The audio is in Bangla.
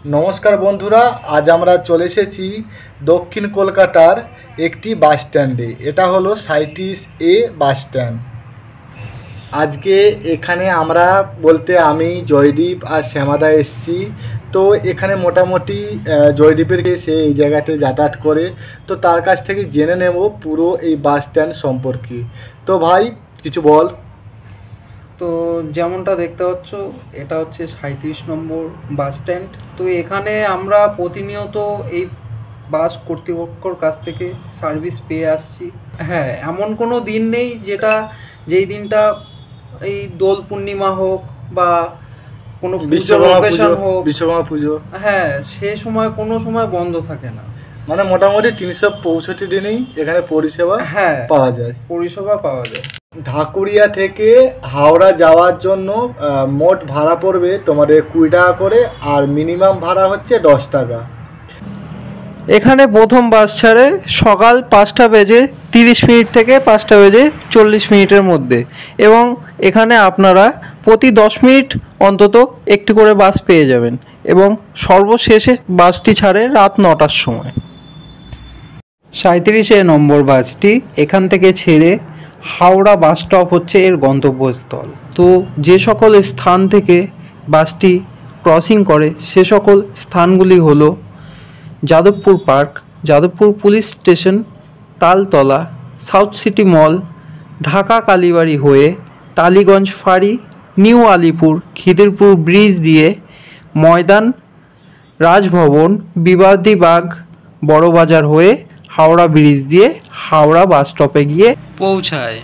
নমস্কার বন্ধুরা, আজ আমরা চলে এসেছি দক্ষিণ কলকাতার একটি বাস স্ট্যান্ডে। এটা হলো 37A বাস স্ট্যান্ড। আজকে এখানে আমরা বলতে আমি জয়দীপ আর শ্যামাদা এসেছি। তো এখানে মোটামুটি জয়দীপের সে এই জায়গাতে যাতায়াত করে, তো তার কাছ থেকে জেনে নেব পুরো এই বাস স্ট্যান্ড সম্পর্কে। তো ভাই কিছু বল। তো যেমনটা দেখতে পাচ্ছ, এটা হচ্ছে 37 নম্বর বাস স্ট্যান্ড। তো এখানে আমরা প্রতিনিয়ত এই বাস কর্তৃপক্ষর কাছ থেকে সার্ভিস পেয়ে আসছি। হ্যাঁ, এমন কোনো দিন নেই যেই দিনটা এই দোল পূর্ণিমা হোক বা কোনো বিশ্বকর্মা পুজো, হ্যাঁ, সে সময় কোনো সময় বন্ধ থাকে না। মানে মোটামুটি 365 দিনেই এখানে পরিষেবা পাওয়া যায়। ঢাকুরিয়া থেকে হাওড়া যাওয়ার জন্য মোট ভাড়া পড়বে তোমাদের 20 টাকা করে, আর মিনিমাম ভাড়া হচ্ছে 10 টাকা। এখানে প্রথম বাস ছাড়ে সকাল 5:30 থেকে 5:40 মধ্যে, এবং এখানে আপনারা প্রতি 10 মিনিট অন্তত একটি করে বাস পেয়ে যাবেন, এবং সর্বশেষে বাসটি ছাড়ে রাত 9টার সময়। 37 নম্বর বাসটি এখান থেকে ছেড়ে হাওড়া বাস স্টপ হচ্ছে এর গন্তব্যস্থল। তো যে সকল স্থান থেকে বাসটি ক্রসিং করে সে সকল স্থানগুলি হলো Jadavpur park, Jadavpur police station, Taltala, South City mall, Dhaka Kalibari হয়ে টালিগঞ্জ ফাঁড়ি, নিউ আলিপুর, খিদিরপুর ব্রিজ দিয়ে ময়দান, রাজভবন, বিবাদীবাগ, বড়বাজার হয়ে হাওড়া ব্রিজ দিয়ে হাওড়া বাস স্টপে গিয়ে পৌঁছায়।